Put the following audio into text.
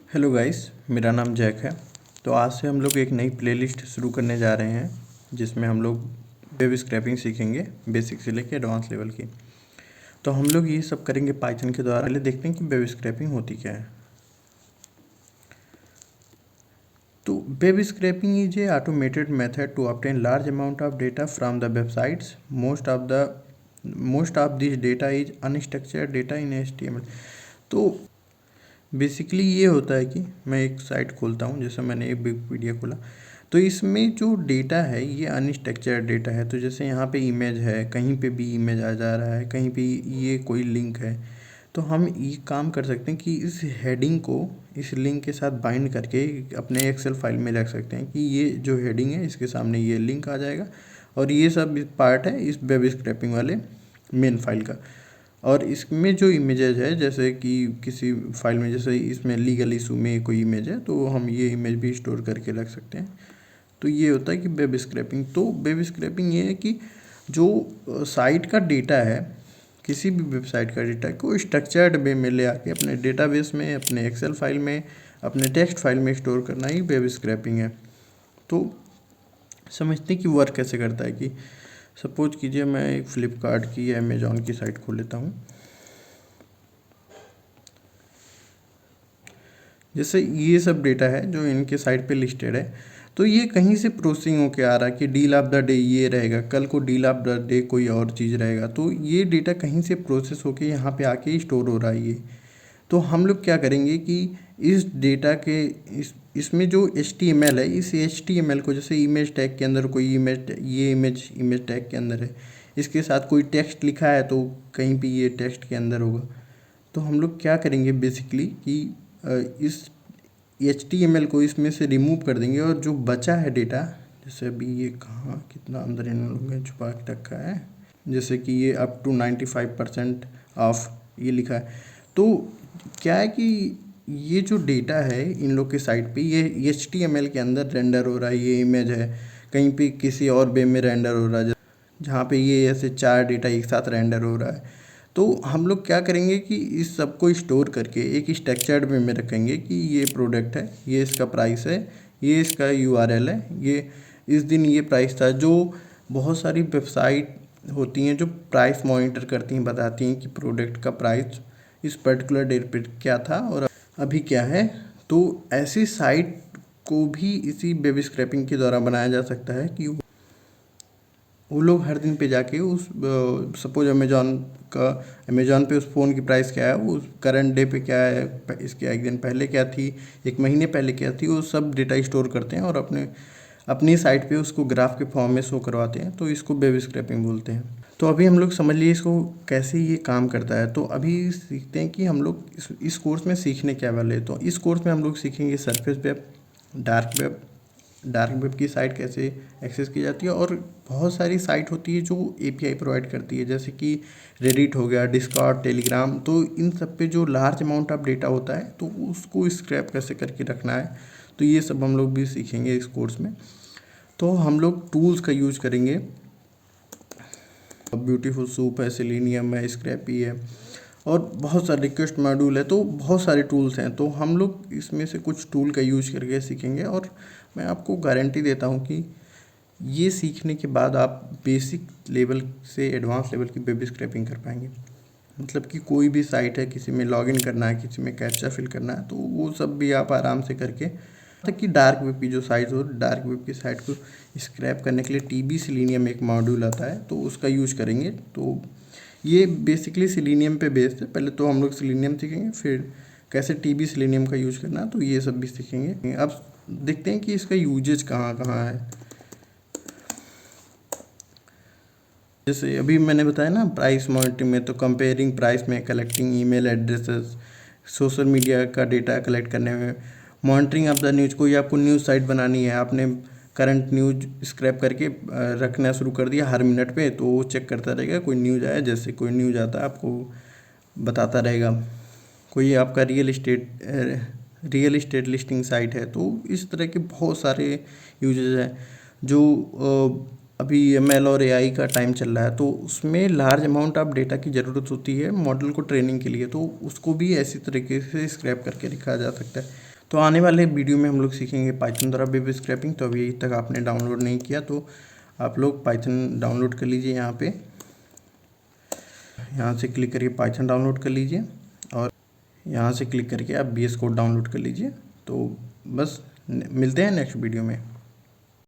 Hello guys, मेरा नाम Jack है। तो आज से हम लोग एक नई प्लेलिस्ट शुरू करने जा रहे हैं जिसमें हम लोग वेब स्क्रैपिंग सीखेंगे, बेसिक से लेकर एडवांस लेवल की। तो हम लोग ये सब करेंगे पाइथन के द्वारा। पहले देखते हैं कि वेब स्क्रैपिंग होती क्या है। तो web scraping is a automated method to obtain large amount of data from the websites. Most of this data is unstructured data in HTML। तो बेसिकली ये होता है कि मैं एक साइट खोलता हूँ, जैसे मैंने एक विकिपीडिया खोला, तो इसमें जो डेटा है ये अनस्ट्रक्चर्ड डेटा है। तो जैसे यहाँ पे इमेज है, कहीं पे भी इमेज आ जा रहा है, कहीं पे ये कोई लिंक है, तो हम ये काम कर सकते हैं कि इस हेडिंग को इस लिंक के साथ बाइंड करके अपने एक्सेल फाइल में रख सकते हैं कि ये जो हेडिंग है इसके सामने ये लिंक आ जाएगा और ये सब पार्ट है इस वेब स्क्रैपिंग वाले मेन फाइल का। और इसमें जो इमेजेज है, जैसे कि किसी फाइल में, जैसे इसमें लीगल इशू में कोई इमेज है तो हम ये इमेज भी स्टोर करके रख सकते हैं। तो ये होता है कि वेब स्क्रैपिंग। तो वेब स्क्रैपिंग ये है कि जो साइट का डेटा है, किसी भी वेबसाइट का डेटा को स्ट्रक्चर्ड वे में ले आके अपने डेटाबेस में, अपने एक्सेल फाइल में, अपने टेक्स्ट फाइल में स्टोर करना ही वेब स्क्रैपिंग है। तो समझते हैं कि वर्क कैसे करता है। कि सपोज कीजिए मैं एक फ्लिपकार्ट की या अमेजोन की साइट खोल लेता हूँ। जैसे ये सब डेटा है जो इनके साइट पे लिस्टेड है, तो ये कहीं से प्रोसेसिंग होके आ रहा है कि डील ऑफ द डे ये रहेगा, कल को डील ऑफ द डे कोई और चीज़ रहेगा। तो ये डेटा कहीं से प्रोसेस होके यहाँ पे आके स्टोर हो रहा है ये। तो हम लोग क्या करेंगे कि इस डेटा के इसमें जो HTML है, इस HTML को, जैसे इमेज टैग के अंदर कोई इमेज, ये इमेज टैग के अंदर है, इसके साथ कोई टेक्स्ट लिखा है तो कहीं पे ये टेक्स्ट के अंदर होगा। तो हम लोग क्या करेंगे बेसिकली कि इस HTML को इसमें से रिमूव कर देंगे और जो बचा है डेटा, जैसे अभी ये कहाँ कितना अंदर इन लोगों ने छुपा के रखा है, जैसे कि ये अप टू 95% ऑफ ये लिखा है। तो क्या है कि ये जो डेटा है इन लोग के साइट पे, ये HTML के अंदर रेंडर हो रहा है। ये इमेज है, कहीं पे किसी और वे में रेंडर हो रहा है, जहाँ पे ये ऐसे 4 डेटा एक साथ रेंडर हो रहा है। तो हम लोग क्या करेंगे कि इस सब को स्टोर करके एक स्ट्रक्चर्ड वे में रखेंगे कि ये प्रोडक्ट है, ये इसका प्राइस है, ये इसका URL है, ये इस दिन ये प्राइस था। जो बहुत सारी वेबसाइट होती हैं जो प्राइस मॉनिटर करती हैं, बताती हैं कि प्रोडक्ट का प्राइस इस पर्टिकुलर डेट पे क्या था और अभी क्या है। तो ऐसी साइट को भी इसी वेब स्क्रैपिंग के द्वारा बनाया जा सकता है कि वो लोग हर दिन पे जाके उस सपोज अमेजॉन पे उस फ़ोन की प्राइस क्या है, वो करंट डे पे क्या है, इसके एक दिन पहले क्या थी, एक महीने पहले क्या थी, वो सब डेटा स्टोर करते हैं और अपनी साइट पे उसको ग्राफ के फॉर्म में शो करवाते हैं। तो इसको वेब स्क्रैपिंग बोलते हैं। तो अभी हम लोग समझ लिए इसको कैसे ये काम करता है। तो अभी सीखते हैं कि हम लोग इस कोर्स में सीखने क्या वाले। तो इस कोर्स में हम लोग सीखेंगे सरफेस वेब, डार्क वेब की साइट कैसे एक्सेस की जाती है। और बहुत सारी साइट होती है जो API प्रोवाइड करती है, जैसे कि रेडिट हो गया, डिस्कॉर्ड, टेलीग्राम। तो इन सब पे जो लार्ज अमाउंट ऑफ डेटा होता है तो उसको स्क्रैप कैसे करके रखना है, तो ये सब हम लोग भी सीखेंगे इस कोर्स में। तो हम लोग टूल्स का यूज करेंगे। ब्यूटीफुल सूप है, सेलेनियम है, स्क्रैपी है और बहुत सारे रिक्वेस्ट मॉड्यूल है। तो बहुत सारे टूल्स हैं। तो हम लोग इसमें से कुछ टूल का यूज करके सीखेंगे और मैं आपको गारंटी देता हूँ कि ये सीखने के बाद आप बेसिक लेवल से एडवांस लेवल की वेब स्क्रैपिंग कर पाएंगे। मतलब कि कोई भी साइट है, किसी में लॉगिन करना है, किसी में कैप्चा फिल करना है, तो वो सब भी आप आराम से करके, तक कि डार्क वेब की जो साइट हो, डार्क वेब की साइट को स्क्रैप करने के लिए TB सेलेनियम एक मॉड्यूल आता है, तो उसका यूज करेंगे। तो ये बेसिकली सेलेनियम पे बेस्ड है। पहले तो हम लोग सेलेनियम सीखेंगे, फिर कैसे TB सेलेनियम का यूज करना, तो ये सब भी सीखेंगे। अब देखते हैं कि इसका यूजेज कहाँ कहाँ है। जैसे अभी मैंने बताया ना प्राइस मॉनिटरिंग में, तो कंपेयरिंग प्राइस में, collecting email addresses, social media का डेटा कलेक्ट करने में, मॉनिटरिंग ऑफ द न्यूज़। कोई आपको न्यूज़ साइट बनानी है, आपने करंट न्यूज स्क्रैप करके रखना शुरू कर दिया हर मिनट पे, तो वो चेक करता रहेगा कोई न्यूज़ आया। जैसे कोई न्यूज़ आता है आपको बताता रहेगा। कोई आपका रियल इस्टेट लिस्टिंग साइट है, तो इस तरह के बहुत सारे यूजेज हैं। जो अभी ML और AI का टाइम चल रहा है, तो उसमें लार्ज अमाउंट ऑफ डेटा की ज़रूरत होती है मॉडल को ट्रेनिंग के लिए, तो उसको भी ऐसी तरीके से स्क्रैप करके रखा जा सकता है। तो आने वाले वीडियो में हम लोग सीखेंगे पाइथन द्वारा वेब स्क्रैपिंग। तो अभी तक आपने डाउनलोड नहीं किया तो आप लोग पाइथन डाउनलोड कर लीजिए। यहाँ से क्लिक करके पाइथन डाउनलोड कर लीजिए और यहाँ से क्लिक करके आप VS कोड डाउनलोड कर लीजिए। तो बस मिलते हैं नेक्स्ट वीडियो में।